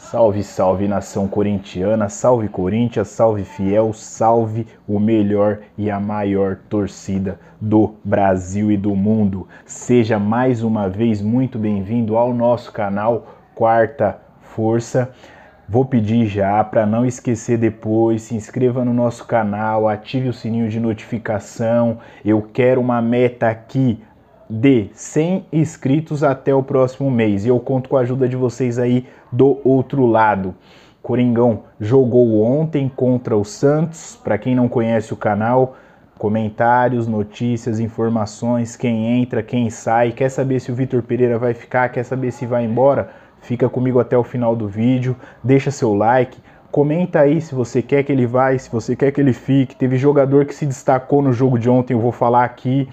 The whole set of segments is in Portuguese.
Salve, salve nação corintiana, salve Corinthians, salve fiel, salve o melhor e a maior torcida do Brasil e do mundo. Seja mais uma vez muito bem-vindo ao nosso canal Quarta Força. Vou pedir já para não esquecer depois, se inscreva no nosso canal, ative o sininho de notificação. Eu quero uma meta aqui de 100 inscritos até o próximo mês. E eu conto com a ajuda de vocês aí do outro lado. Coringão jogou ontem contra o Santos. Para quem não conhece o canal, comentários, notícias, informações, quem entra, quem sai. Quer saber se o Vitor Pereira vai ficar? Quer saber se vai embora? Fica comigo até o final do vídeo. Deixa seu like. Comenta aí se você quer que ele vá, se você quer que ele fique. Teve jogador que se destacou no jogo de ontem, eu vou falar aqui.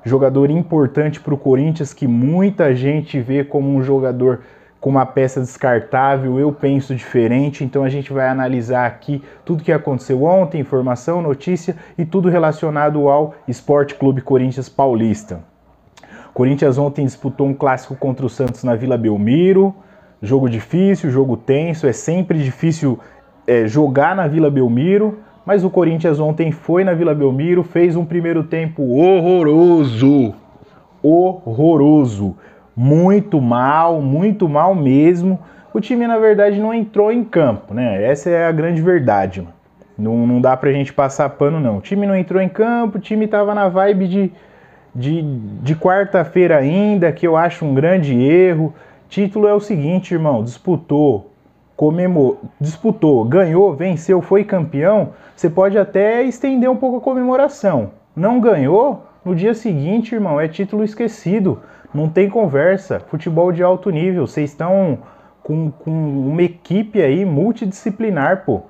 Jogador importante para o Corinthians, que muita gente vê como um jogador com uma peça descartável. Eu penso diferente, então a gente vai analisar aqui tudo que aconteceu ontem, informação, notícia e tudo relacionado ao Sport Clube Corinthians Paulista. Corinthians ontem disputou um clássico contra o Santos na Vila Belmiro, jogo difícil, jogo tenso, é sempre difícil jogar na Vila Belmiro. Mas o Corinthians ontem foi na Vila Belmiro, fez um primeiro tempo horroroso. Horroroso. Muito mal mesmo. O time, na verdade, não entrou em campo, né? Essa é a grande verdade. Não dá pra gente passar pano, não. O time não entrou em campo, o time tava na vibe de quarta-feira ainda, que eu acho um grande erro. Título é o seguinte, irmão, disputou, ganhou, venceu, foi campeão, você pode até estender um pouco a comemoração. Não ganhou, no dia seguinte, irmão, é título esquecido, não tem conversa. Futebol de alto nível, vocês estão com uma equipe aí multidisciplinar, pô.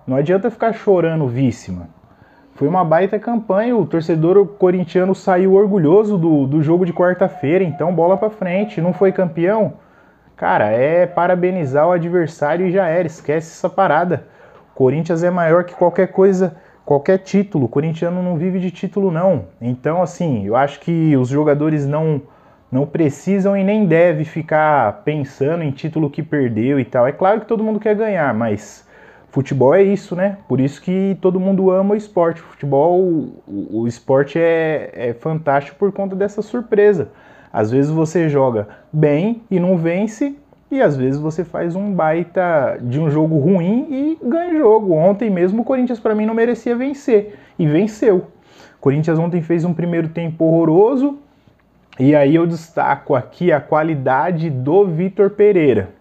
Não adianta ficar chorando vice, mano. Foi uma baita campanha, o torcedor corintiano saiu orgulhoso do jogo de quarta-feira, então bola pra frente. Não foi campeão? Cara, é parabenizar o adversário e já era, esquece essa parada. O Corinthians é maior que qualquer coisa, qualquer título. O corintiano não vive de título, não. Então, assim, eu acho que os jogadores não precisam e nem devem ficar pensando em título que perdeu e tal. É claro que todo mundo quer ganhar, mas futebol é isso, né? Por isso que todo mundo ama o esporte. Futebol, o esporte é fantástico por conta dessa surpresa. Às vezes você joga bem e não vence, e às vezes você faz um baita de um jogo ruim e ganha o jogo. Ontem mesmo o Corinthians, para mim, não merecia vencer, e venceu. O Corinthians ontem fez um primeiro tempo horroroso, e aí eu destaco aqui a qualidade do Vitor Pereira.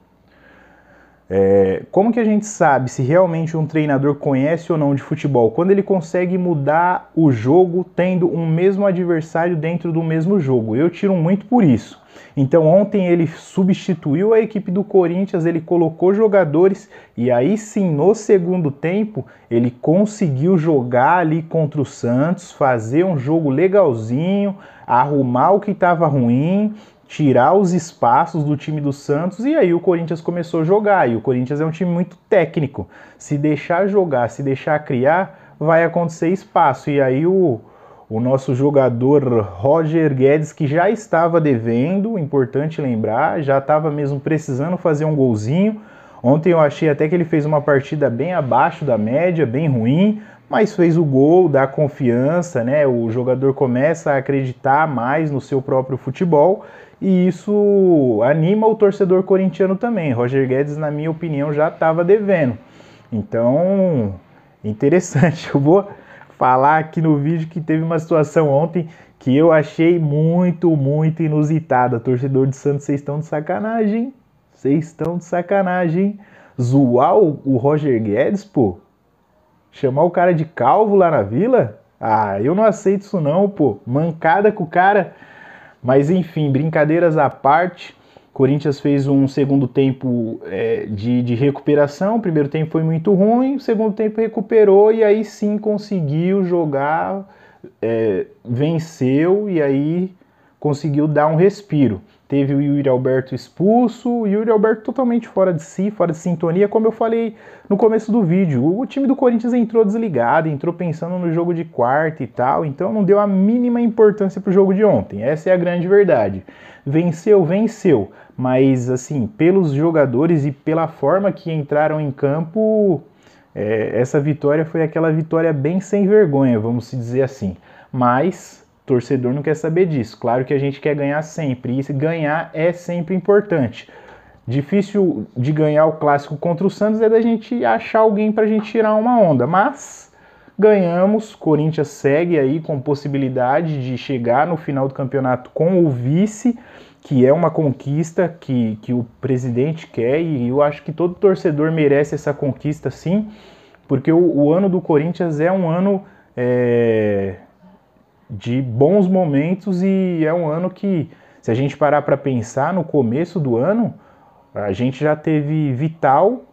Como que a gente sabe se realmente um treinador conhece ou não de futebol? Quando ele consegue mudar o jogo tendo um mesmo adversário dentro do mesmo jogo. Eu tiro muito por isso. Então ontem ele substituiu a equipe do Corinthians, ele colocou jogadores e aí sim no segundo tempo ele conseguiu jogar ali contra o Santos, fazer um jogo legalzinho, arrumar o que estava ruim, tirar os espaços do time do Santos, e aí o Corinthians começou a jogar. E o Corinthians é um time muito técnico. Se deixar jogar, se deixar criar, vai acontecer espaço. E aí o nosso jogador Roger Guedes, que já estava devendo, importante lembrar, já estava mesmo precisando fazer um golzinho. Ontem eu achei até que ele fez uma partida bem abaixo da média, bem ruim, mas fez o gol, dá confiança, né? O jogador começa a acreditar mais no seu próprio futebol, e isso anima o torcedor corintiano também. Roger Guedes, na minha opinião, já estava devendo. Então, interessante. Eu vou falar aqui no vídeo que teve uma situação ontem que eu achei muito inusitada. Torcedor de Santos, vocês estão de sacanagem, hein? Vocês estão de sacanagem, hein? Zoar o Roger Guedes, pô? Chamar o cara de calvo lá na Vila? Ah, eu não aceito isso não, pô. Mancada com o cara. Mas enfim, brincadeiras à parte, Corinthians fez um segundo tempo de recuperação. O primeiro tempo foi muito ruim, o segundo tempo recuperou e aí sim conseguiu jogar, venceu e aí conseguiu dar um respiro. teve o Yuri Alberto expulso, o Yuri Alberto totalmente fora de si, fora de sintonia, como eu falei no começo do vídeo. O time do Corinthians entrou desligado, entrou pensando no jogo de quarta e tal, então não deu a mínima importância pro jogo de ontem. Essa é a grande verdade. Venceu, venceu, mas assim, pelos jogadores e pela forma que entraram em campo, essa vitória foi aquela vitória bem sem vergonha, vamos dizer assim. Mas torcedor não quer saber disso. Claro que a gente quer ganhar sempre, e ganhar é sempre importante. Difícil de ganhar o clássico contra o Santos é da gente achar alguém pra gente tirar uma onda, mas ganhamos, Corinthians segue aí com possibilidade de chegar no final do campeonato com o vice, que é uma conquista que o presidente quer, e eu acho que todo torcedor merece essa conquista sim, porque o ano do Corinthians é um ano de bons momentos, e é um ano que, se a gente parar para pensar, no começo do ano, a gente já teve Vital,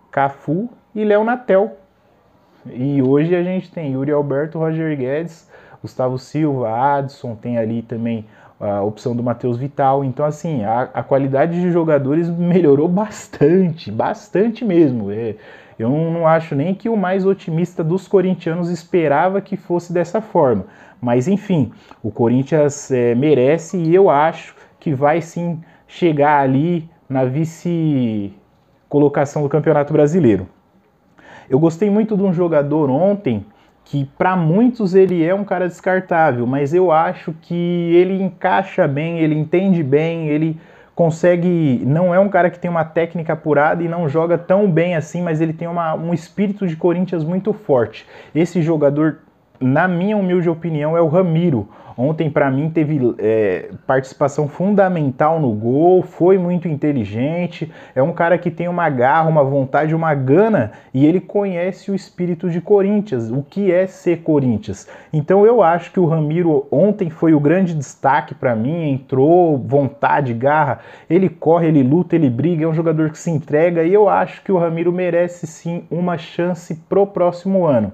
Cafu e Léo Natel. E hoje a gente tem Yuri Alberto, Roger Guedes, Gustavo Silva, Adson, tem ali também a opção do Matheus Vital. Então, assim, a qualidade de jogadores melhorou bastante, bastante mesmo. Eu não acho nem que o mais otimista dos corintianos esperava que fosse dessa forma. Mas, enfim, o Corinthians merece, e eu acho que vai sim chegar ali na vice-colocação do Campeonato Brasileiro. Eu gostei muito de um jogador ontem, que para muitos ele é um cara descartável, mas eu acho que ele encaixa bem, ele entende bem, ele consegue, não é um cara que tem uma técnica apurada e não joga tão bem assim, mas ele tem um espírito de Corinthians muito forte. Esse jogador, na minha humilde opinião, é o Ramiro. Ontem, para mim, teve participação fundamental no gol, foi muito inteligente, é um cara que tem uma garra, uma vontade, uma gana, e ele conhece o espírito de Corinthians, o que é ser Corinthians. Então eu acho que o Ramiro ontem foi o grande destaque para mim, entrou, vontade, garra, ele corre, ele luta, ele briga, é um jogador que se entrega, e eu acho que o Ramiro merece sim uma chance pro próximo ano.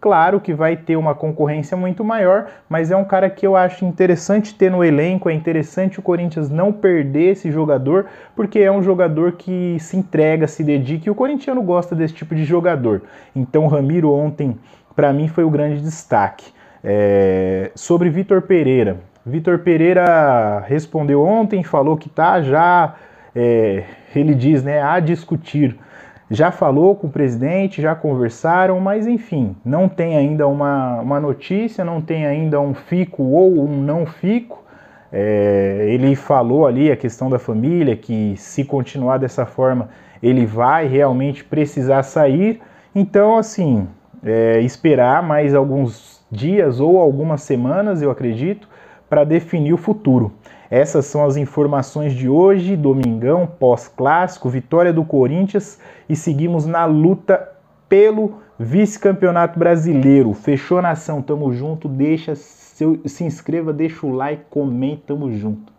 Claro que vai ter uma concorrência muito maior, mas é um cara que eu acho interessante ter no elenco, é interessante o Corinthians não perder esse jogador, porque é um jogador que se entrega, se dedica, e o corintiano gosta desse tipo de jogador. Então o Ramiro ontem, para mim, foi o grande destaque. Sobre Vitor Pereira. Vitor Pereira respondeu ontem, falou que tá já, ele diz, né, a discutir. Já falou com o presidente, já conversaram, mas enfim, não tem ainda uma notícia, não tem ainda um fico ou um não fico. Ele falou ali a questão da família, que se continuar dessa forma, ele vai realmente precisar sair. Então, assim, esperar mais alguns dias ou algumas semanas, eu acredito, para definir o futuro. Essas são as informações de hoje, domingão, pós-clássico, vitória do Corinthians, e seguimos na luta pelo vice-campeonato brasileiro. Fechou, nação, tamo junto, se inscreva, deixa o like, comenta, tamo junto.